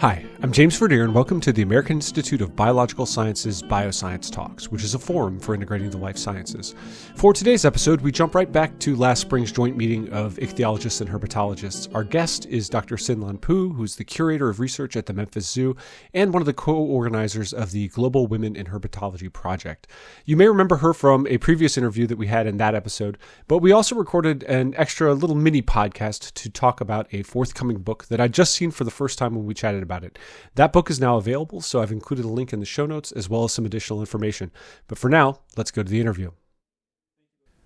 Hi, I'm James Verdier, and welcome to the American Institute of Biological Sciences Bioscience Talks, which is a forum for integrating the life sciences. For today's episode, we jump right back to last spring's joint meeting of ichthyologists and herpetologists. Our guest is Dr. Sinlan, who's the curator of research at the Memphis Zoo and one of the co-organizers of the Global Women in Herpetology project. You may remember her from a previous interview that we had in that episode, but we also recorded an extra little mini podcast to talk about a forthcoming book that I'd just seen for the first time when we chatted about it. That book is now available, so I've included a link in the show notes as well as some additional information. But for now, let's go to the interview.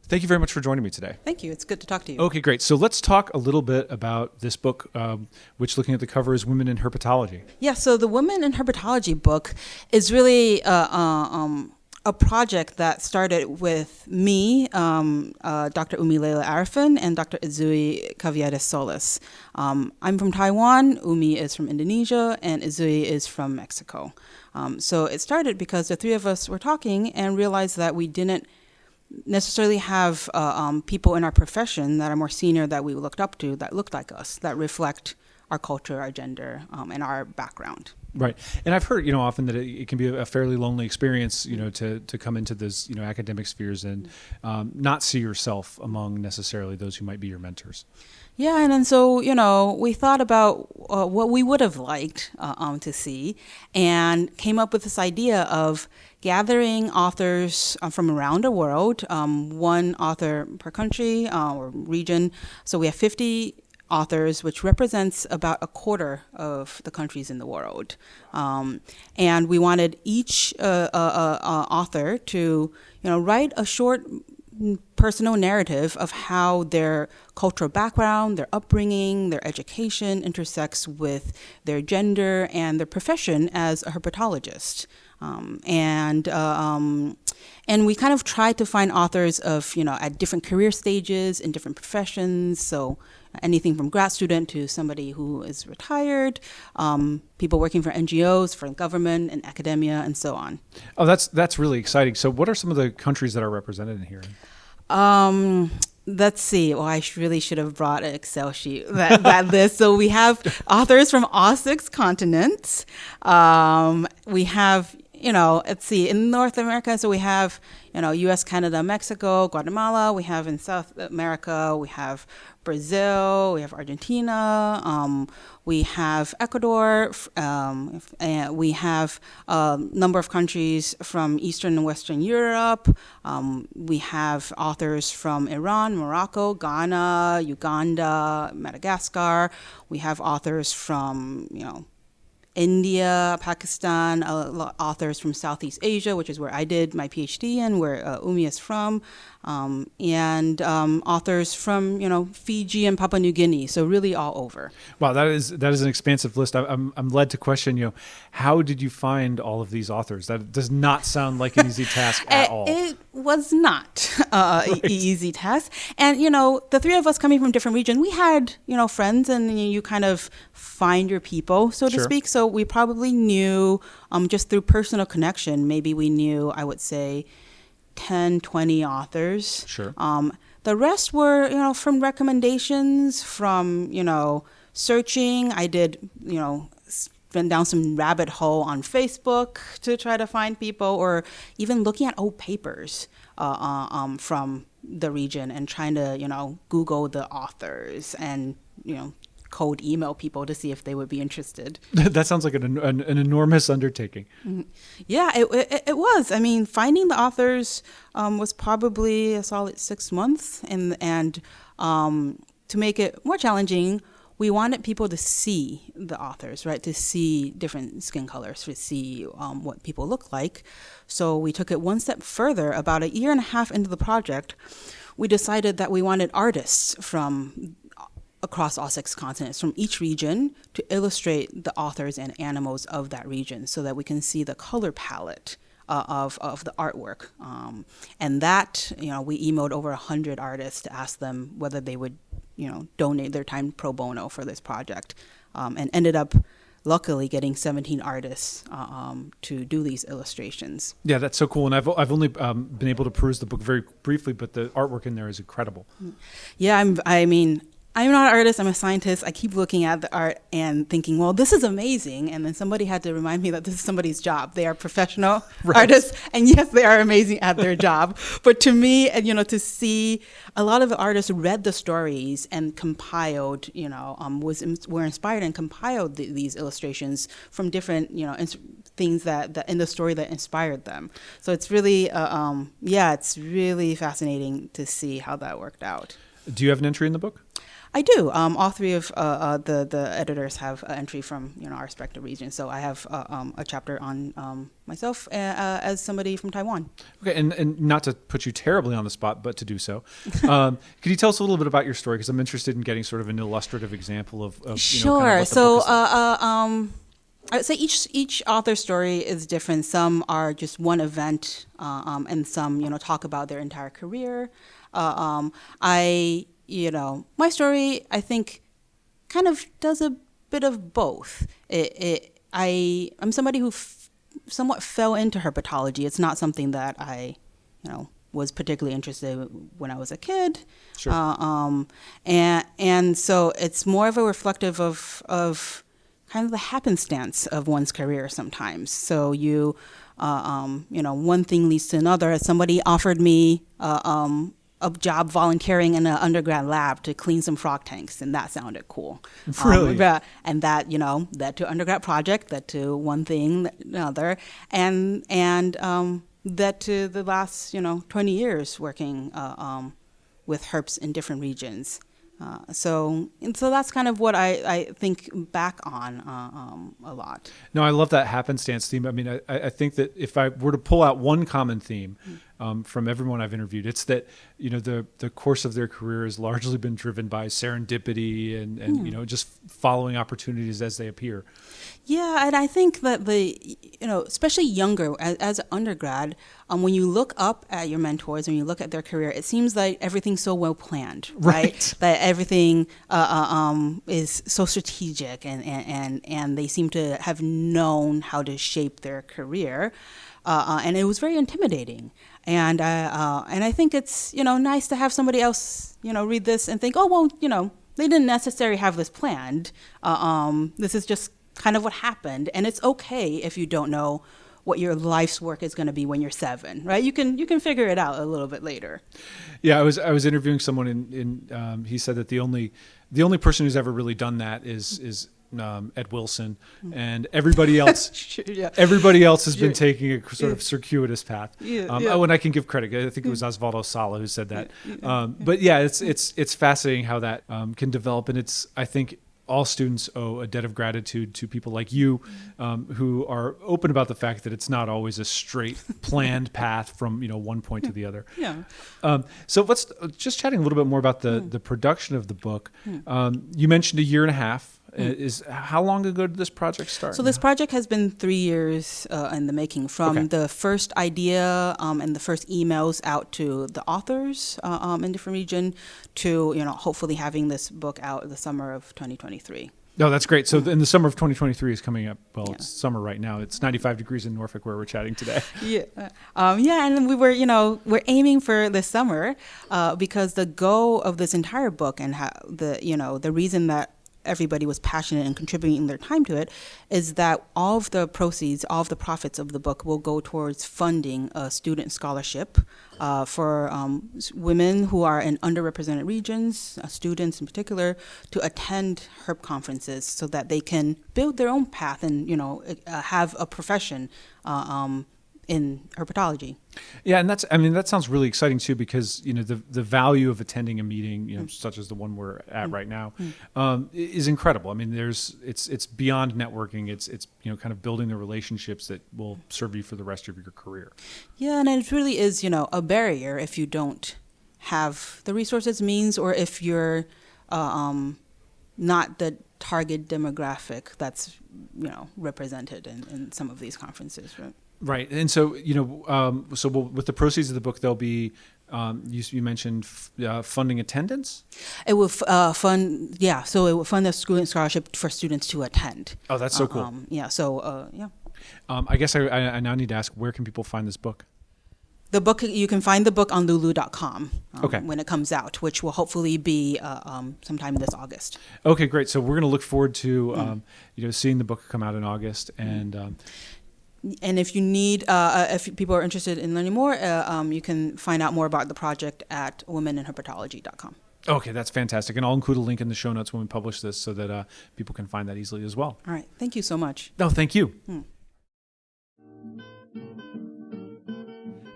Thank you very much for joining me today. Thank you. It's good to talk to you. Okay, great. So let's talk a little bit about this book, which, looking at the cover, is Women in Herpetology. Yeah, so the Women in Herpetology book is really a project that started with me, Dr. Umi Leila Arifin, and Dr. Izui Caviedes Solis. I'm from Taiwan, Umi is from Indonesia, and Izui is from Mexico. So it started because the three of us were talking and realized that we didn't necessarily have people in our profession that are more senior that we looked up to that looked like us, that reflect our culture, our gender, and our background. Right. And I've heard, often that it can be a fairly lonely experience, to come into this, academic spheres and not see yourself among necessarily those who might be your mentors. Yeah. And then so, we thought about what we would have liked to see and came up with this idea of gathering authors from around the world, one author per country or region. So we have 50 authors, which represents about a quarter of the countries in the world. And we wanted each author to, write a short personal narrative of how their cultural background, their upbringing, their education intersects with their gender and their profession as a herpetologist. And we kind of tried to find authors of, at different career stages in different professions. So anything from grad student to somebody who is retired, people working for NGOs, for government and academia, and so on. Oh, that's really exciting. So what are some of the countries that are represented in here? Let's see. Well, I really should have brought an Excel sheet that list. So we have authors from all 6 continents. We have, let's see, in North America, so we have, U.S., Canada, Mexico, Guatemala. We have in South America, we have Brazil, we have Argentina, we have Ecuador, and we have a number of countries from Eastern and Western Europe. We have authors from Iran, Morocco, Ghana, Uganda, Madagascar. We have authors from, India, Pakistan, authors from Southeast Asia, which is where I did my PhD in, where Umi is from, and authors from Fiji and Papua New Guinea. So really all over. Wow, that is an expansive list. I'm led to question how did you find all of these authors? That does not sound like an easy task at all. It was not an easy task, and the three of us coming from different regions, we had friends, and you kind of find your people, so to speak. So we probably knew just through personal connection. Maybe we knew, I would say, 10, 20 authors. Sure. The rest were, from recommendations, from, searching. I did, went down some rabbit hole on Facebook to try to find people, or even looking at old papers from the region and trying to, Google the authors and, cold email people to see if they would be interested. That sounds like an enormous undertaking. Mm-hmm. Yeah, it was. I mean, finding the authors was probably a solid 6 months, and to make it more challenging, we wanted people to see the authors, right? To see different skin colors, to see what people look like. So we took it one step further. About 1.5 years into the project, we decided that we wanted artists from across all 6 continents, from each region, to illustrate the authors and animals of that region so that we can see the color palette of the artwork. And that, we emailed over 100 artists to ask them whether they would, donate their time pro bono for this project, and ended up luckily getting 17 artists to do these illustrations. Yeah, that's so cool. And I've only been able to peruse the book very briefly, but the artwork in there is incredible. Yeah, I mean, I'm not an artist, I'm a scientist. I keep looking at the art and thinking, well, this is amazing. And then somebody had to remind me that this is somebody's job. They are professional artists, and yes, they are amazing at their job. But to me, to see a lot of the artists read the stories and compiled, were inspired and compiled these illustrations from different, things that in the story that inspired them. So it's really, it's really fascinating to see how that worked out. Do you have an entry in the book? I do. All three of the editors have an entry from our respective regions. So I have a chapter on myself as somebody from Taiwan. Okay, and not to put you terribly on the spot, but to do so, could you tell us a little bit about your story? Because I'm interested in getting sort of an illustrative example of sure. Kind of So I would say each author's story is different. Some are just one event, and some talk about their entire career. My story, I think, kind of does a bit of both. I'm somebody who somewhat fell into herpetology. It's not something that I, was particularly interested in when I was a kid. Sure. And so it's more of a reflective of kind of the happenstance of one's career sometimes. So one thing leads to another. Somebody offered me a job volunteering in an undergrad lab to clean some frog tanks, and that sounded cool. Really? And that, led to undergrad project, led to one thing, another, and led to the last, 20 years working with herps in different regions. So that's kind of what I think back on a lot. No, I love that happenstance theme. I mean, I think that if I were to pull out one common theme from everyone I've interviewed, it's that the course of their career has largely been driven by serendipity and just following opportunities as they appear. Yeah, and I think that especially younger, as an undergrad, when you look up at your mentors, when you look at their career, it seems like everything's so well planned, right? That everything is so strategic, and they seem to have known how to shape their career, and it was very intimidating. And I think it's nice to have somebody else read this and think, oh well, they didn't necessarily have this planned. This is just kind of what happened, and it's okay if you don't know what your life's work is going to be when you're 7, right? You can figure it out a little bit later. Yeah, I was interviewing someone in he said that the only person who's ever really done that is Ed Wilson, and everybody else everybody else has been taking a sort of circuitous path. Oh, and I can give credit. I think it was Osvaldo Sala who said that. But yeah, it's fascinating how that can develop, and I think all students owe a debt of gratitude to people like you, who are open about the fact that it's not always a straight planned path from one point to the other. Yeah. So let's just chatting a little bit more about the production of the book. You mentioned a year and a half. How long ago did this project start? So this project has been 3 years in the making, from the first idea and the first emails out to the authors in different region to hopefully having this book out in the summer of 2023. No, that's great. So in the summer of 2023 is coming up. Well, it's summer right now. It's 95 degrees in Norfolk where we're chatting today. And we were, we're aiming for this summer because the goal of this entire book and how the reason that everybody was passionate and contributing their time to it is that all of the proceeds, all of the profits of the book will go towards funding a student scholarship for women who are in underrepresented regions, students in particular, to attend herp conferences so that they can build their own path and have a profession in herpetology. Yeah, and that sounds really exciting too, because the value of attending a meeting, such as the one we're at right now, is incredible. I mean, it's beyond networking. It's kind of building the relationships that will serve you for the rest of your career. Yeah, and it really is a barrier if you don't have the resources, means, or if you're not the target demographic that's represented in some of these conferences, right? Right, and so with the proceeds of the book, there'll be you mentioned funding attendance. It will fund, So it will fund a student scholarship for students to attend. Oh, that's so cool. So I guess I now need to ask, where can people find this book? The book, you can find the book on lulu.com Okay. when it comes out, which will hopefully be sometime this August. Okay, great. So we're going to look forward to seeing the book come out in August. And if you need, if people are interested in learning more, you can find out more about the project at womeninherpetology.com. okay, that's fantastic. And I'll include a link in the show notes when we publish this so that people can find that easily as well. All right. Thank you so much. No, thank you.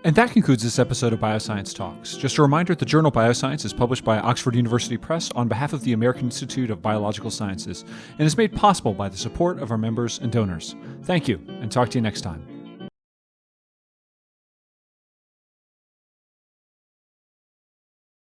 And that concludes this episode of Bioscience Talks. Just a reminder, the journal Bioscience is published by Oxford University Press on behalf of the American Institute of Biological Sciences and is made possible by the support of our members and donors. Thank you, and talk to you next time.